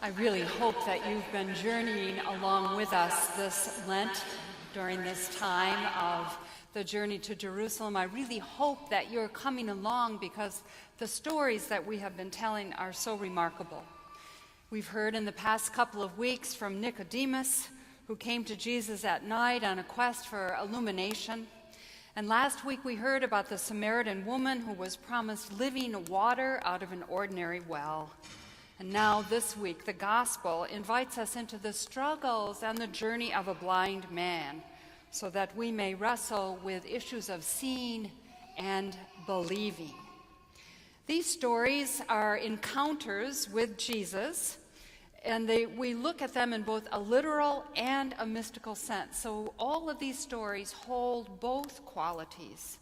I really hope that you've been journeying along with us this Lent during this time of the journey to Jerusalem. I really hope that you're coming along because the stories that we have been telling are so remarkable. We've heard in the past couple of weeks from Nicodemus, who came to Jesus at night on a quest for illumination. And last week we heard about the Samaritan woman who was promised living water out of an ordinary well. And now this week, the gospel invites us into the struggles and the journey of a blind man so that we may wrestle with issues of seeing and believing. These stories are encounters with Jesus, and we look at them in both a literal and a mystical sense. So all of these stories hold both qualities.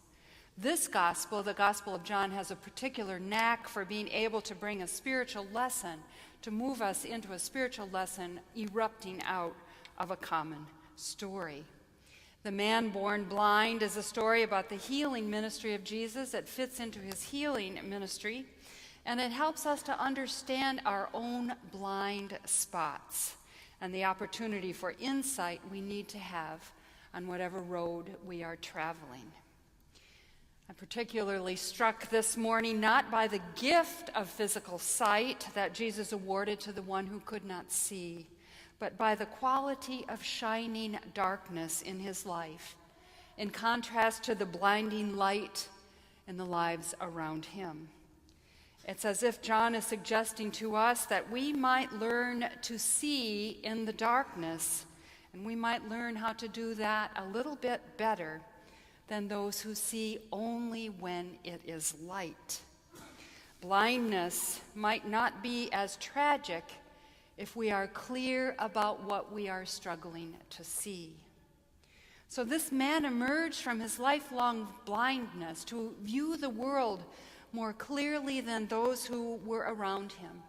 This gospel, the Gospel of John, has a particular knack for being able to bring a spiritual lesson, to move us into a spiritual lesson erupting out of a common story. The man born blind is a story about the healing ministry of Jesus. It fits into his healing ministry, and it helps us to understand our own blind spots and the opportunity for insight we need to have on whatever road we are traveling. I'm particularly struck this morning not by the gift of physical sight that Jesus awarded to the one who could not see, but by the quality of shining darkness in his life, in contrast to the blinding light in the lives around him. It's as if John is suggesting to us that we might learn to see in the darkness, and we might learn how to do that a little bit better than those who see only when it is light. Blindness might not be as tragic if we are clear about what we are struggling to see. So this man emerged from his lifelong blindness to view the world more clearly than those who were around him.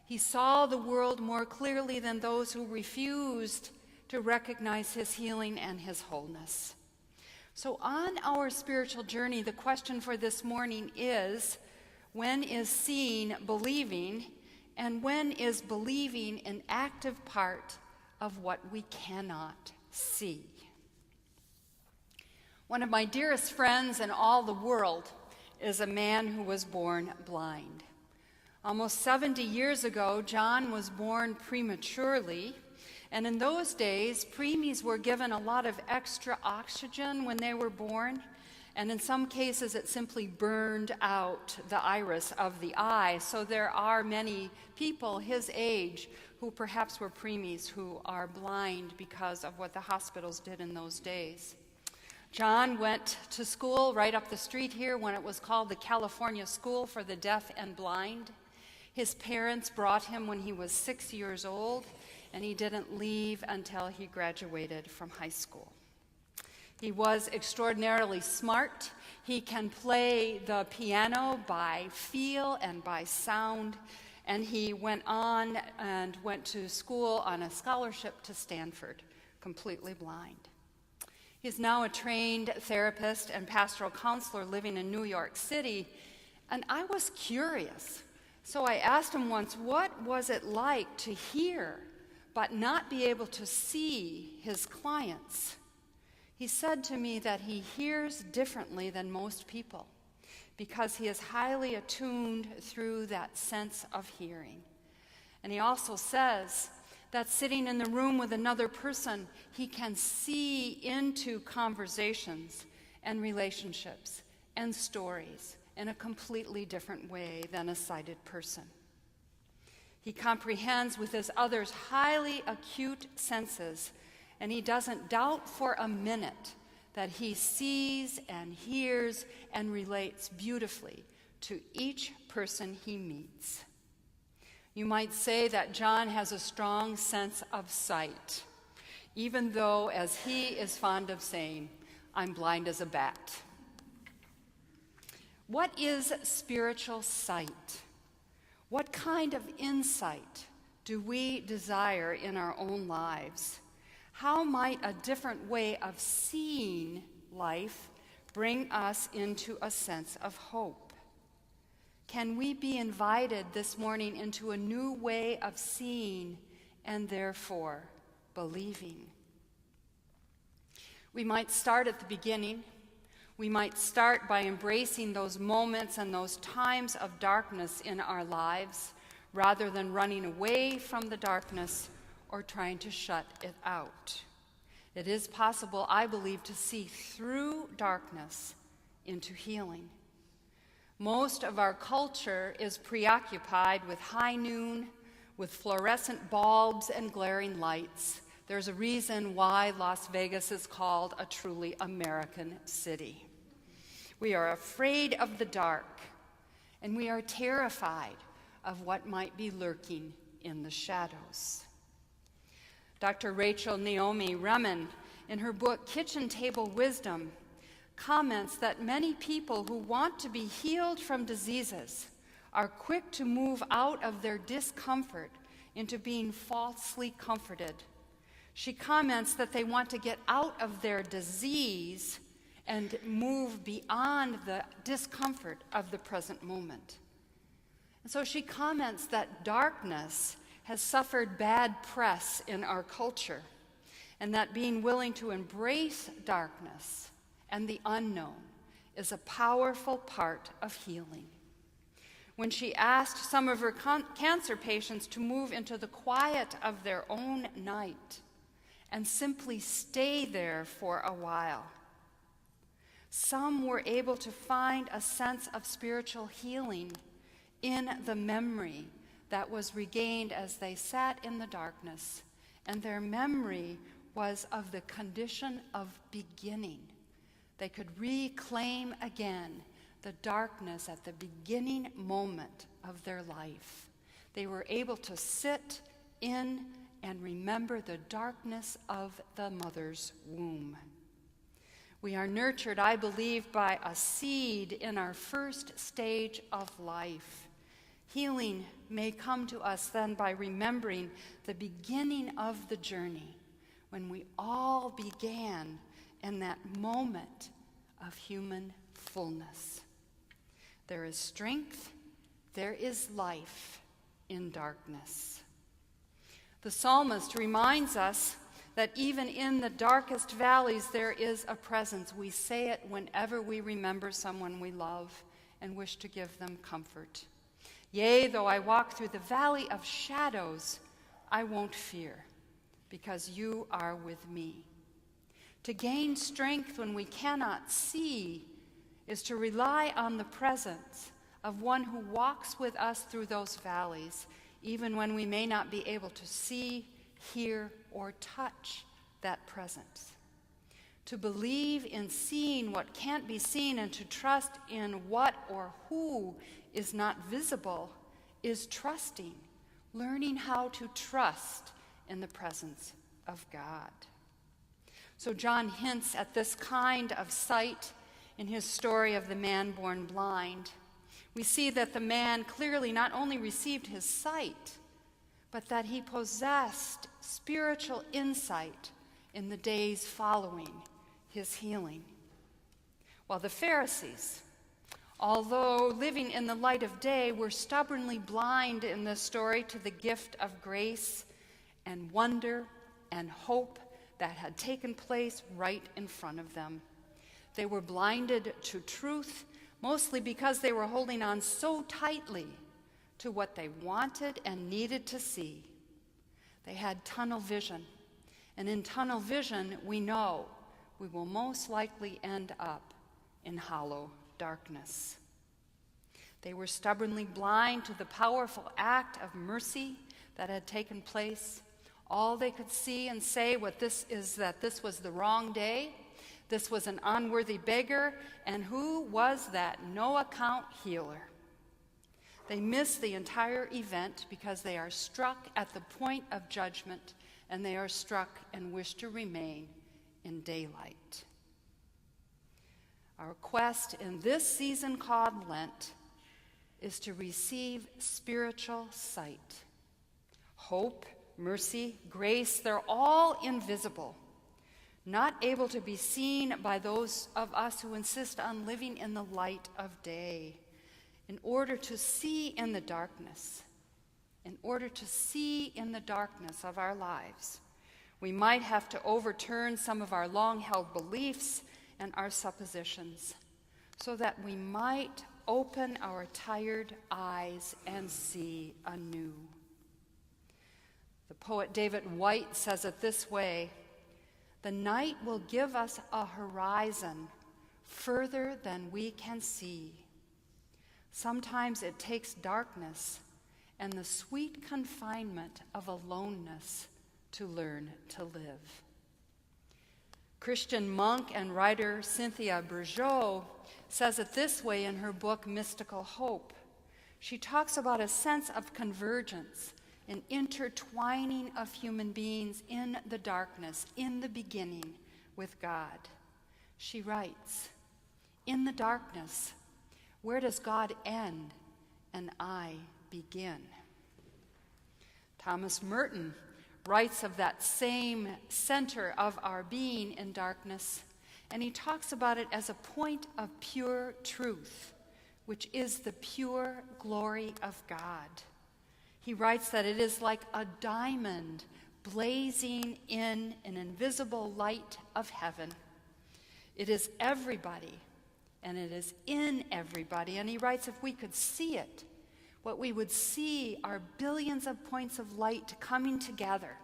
He saw the world more clearly than those who refused to recognize his healing and his wholeness. So on our spiritual journey, the question for this morning is, when is seeing believing, and when is believing an active part of what we cannot see? One of my dearest friends in all the world is a man who was born blind. Almost 70 years ago, John was born prematurely. And in those days, preemies were given a lot of extra oxygen when they were born, and in some cases it simply burned out the iris of the eye. So there are many people his age who perhaps were preemies who are blind because of what the hospitals did in those days. John went to school right up the street here when it was called the California School for the Deaf and Blind. His parents brought him when he was 6 years old, and he didn't leave until he graduated from high school. He was extraordinarily smart. He can play the piano by feel and by sound, and he went on and went to school on a scholarship to Stanford, completely blind. He's now a trained therapist and pastoral counselor living in New York City, and I was curious. So I asked him once, what was it like to hear but not be able to see his clients? He said to me that he hears differently than most people because he is highly attuned through that sense of hearing. And he also says that sitting in the room with another person, he can see into conversations and relationships and stories in a completely different way than a sighted person. He comprehends with his other's highly acute senses, and he doesn't doubt for a minute that he sees and hears and relates beautifully to each person he meets. You might say that John has a strong sense of sight, even though, as he is fond of saying, I'm blind as a bat. What is spiritual sight? What kind of insight do we desire in our own lives? How might a different way of seeing life bring us into a sense of hope? Can we be invited this morning into a new way of seeing and therefore believing? We might start at the beginning. We might start by embracing those moments and those times of darkness in our lives rather than running away from the darkness or trying to shut it out. It is possible, I believe, to see through darkness into healing. Most of our culture is preoccupied with high noon, with fluorescent bulbs and glaring lights. There's a reason why Las Vegas is called a truly American city. We are afraid of the dark, and we are terrified of what might be lurking in the shadows. Dr. Rachel Naomi Remen, in her book Kitchen Table Wisdom, comments that many people who want to be healed from diseases are quick to move out of their discomfort into being falsely comforted. She comments that they want to get out of their disease and move beyond the discomfort of the present moment. And so she comments that darkness has suffered bad press in our culture, and that being willing to embrace darkness and the unknown is a powerful part of healing. When she asked some of her cancer patients to move into the quiet of their own night and simply stay there for a while, some were able to find a sense of spiritual healing in the memory that was regained as they sat in the darkness, and their memory was of the condition of beginning. They could reclaim again the darkness at the beginning moment of their life. They were able to sit in and remember the darkness of the mother's womb. We are nurtured, I believe, by a seed in our first stage of life. Healing may come to us then by remembering the beginning of the journey, when we all began in that moment of human fullness. There is strength, there is life in darkness. The psalmist reminds us that even in the darkest valleys there is a presence. We say it whenever we remember someone we love and wish to give them comfort. Yea, though I walk through the valley of shadows, I won't fear, because you are with me. To gain strength when we cannot see is to rely on the presence of one who walks with us through those valleys, even when we may not be able to see, hear, or touch that presence. To believe in seeing what can't be seen and to trust in what or who is not visible is trusting, learning how to trust in the presence of God. So John hints at this kind of sight in his story of the man born blind. We see that the man clearly not only received his sight, but that he possessed spiritual insight in the days following his healing. While the Pharisees, although living in the light of day, were stubbornly blind in this story to the gift of grace and wonder and hope that had taken place right in front of them. They were blinded to truth, mostly because they were holding on so tightly to what they wanted and needed to see. They had tunnel vision, and in tunnel vision, we know we will most likely end up in hollow darkness. They were stubbornly blind to the powerful act of mercy that had taken place. All they could see and say that this was the wrong day, this was an unworthy beggar, and who was that no-account healer? They miss the entire event because they are struck at the point of judgment, and they are struck and wish to remain in daylight. Our quest in this season called Lent is to receive spiritual sight. Hope, mercy, grace, they're all invisible, not able to be seen by those of us who insist on living in the light of day. In order to see in the darkness, of our lives, we might have to overturn some of our long-held beliefs and our suppositions so that we might open our tired eyes and see anew. The poet David White says it this way: "The night will give us a horizon further than we can see. Sometimes it takes darkness and the sweet confinement of aloneness to learn to live." Christian monk and writer Cynthia Bourgeault says it this way in her book Mystical Hope. She talks about a sense of convergence, an intertwining of human beings in the darkness, in the beginning with God. She writes, "In the darkness, where does God end and I begin?" Thomas Merton writes of that same center of our being in darkness, and he talks about it as a point of pure truth, which is the pure glory of God. He writes that it is like a diamond blazing in an invisible light of heaven. It is everybody, and it is in everybody. And he writes, if we could see it, what we would see are billions of points of light coming together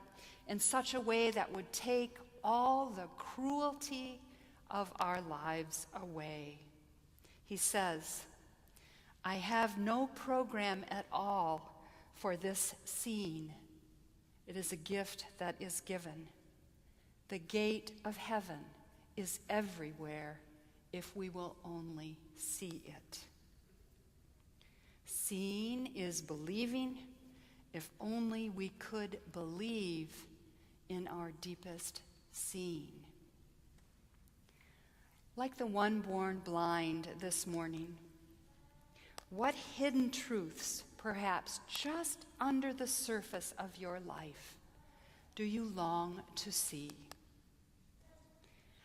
in such a way that would take all the cruelty of our lives away. He says, "I have no program at all for this scene. It is a gift that is given. The gate of heaven is everywhere if we will only see it." Seeing is believing, if only we could believe in our deepest seeing. Like the one born blind this morning, what hidden truths, perhaps just under the surface of your life, do you long to see?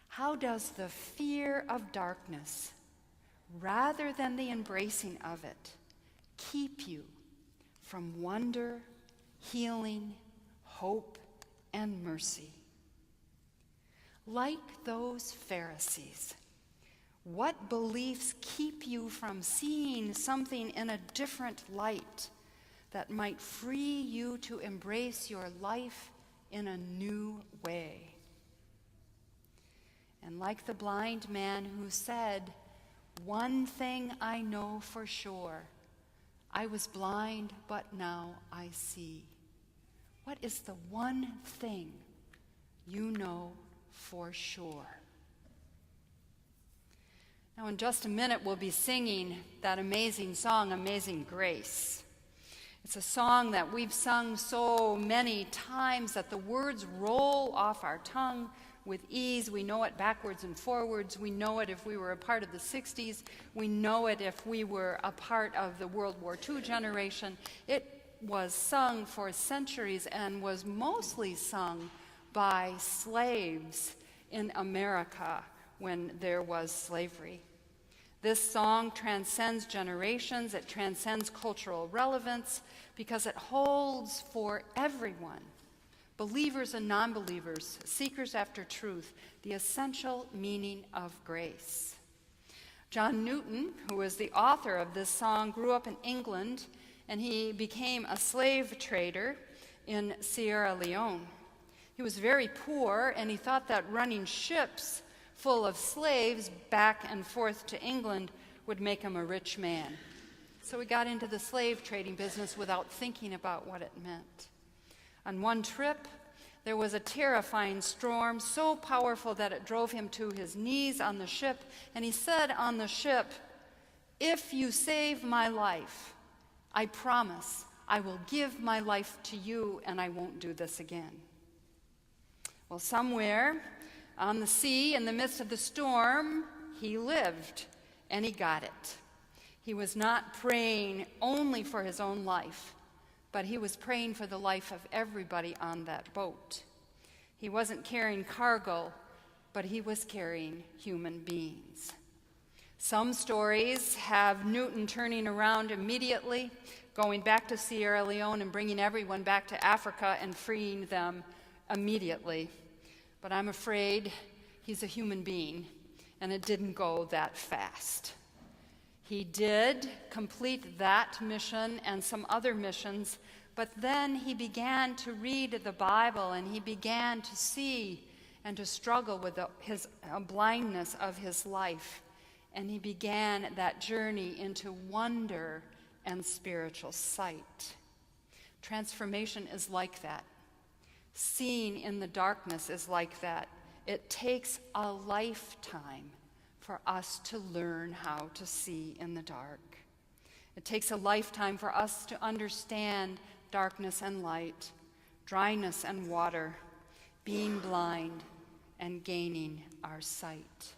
How does the fear of darkness, rather than the embracing of it, keep you from wonder, healing, hope, and mercy? Like those Pharisees, what beliefs keep you from seeing something in a different light that might free you to embrace your life in a new way? And like the blind man who said, "One thing I know for sure, I was blind, but now I see." What is the one thing you know for sure? Now, in just a minute, we'll be singing that amazing song, Amazing Grace. It's a song that we've sung so many times that the words roll off our tongue with ease. We know it backwards and forwards. We know it if we were a part of the 60s. We know it if we were a part of the World War II generation. It was sung for centuries and was mostly sung by slaves in America when there was slavery. This song transcends generations. It transcends cultural relevance because it holds for everyone, believers and non-believers, seekers after truth, the essential meaning of grace. John Newton, who is the author of this song, grew up in England, and he became a slave trader in Sierra Leone. He was very poor, and he thought that running ships full of slaves back and forth to England would make him a rich man. So he got into the slave trading business without thinking about what it meant. On one trip, there was a terrifying storm, so powerful that it drove him to his knees on the ship, and he said on the ship, "If you save my life, I promise I will give my life to you and I won't do this again." Well, somewhere on the sea, in the midst of the storm, he lived, and he got it. He was not praying only for his own life, but he was praying for the life of everybody on that boat. He wasn't carrying cargo, but he was carrying human beings. Some stories have Newton turning around immediately, going back to Sierra Leone and bringing everyone back to Africa and freeing them immediately. But I'm afraid he's a human being, and it didn't go that fast. He did complete that mission and some other missions, but then he began to read the Bible, and he began to see and to struggle with his blindness of his life. And he began that journey into wonder and spiritual sight. Transformation is like that. Seeing in the darkness is like that. It takes a lifetime for us to learn how to see in the dark. It takes a lifetime for us to understand darkness and light, dryness and water, being blind and gaining our sight.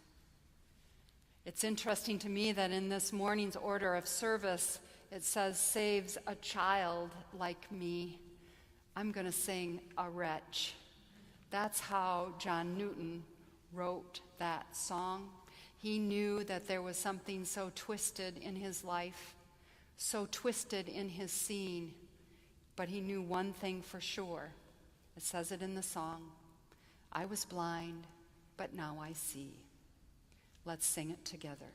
It's interesting to me that in this morning's order of service, it says, saves a child like me. I'm going to sing a wretch. That's how John Newton wrote that song. He knew that there was something so twisted in his life, so twisted in his seeing, but he knew one thing for sure. It says it in the song, I was blind, but now I see. Let's sing it together.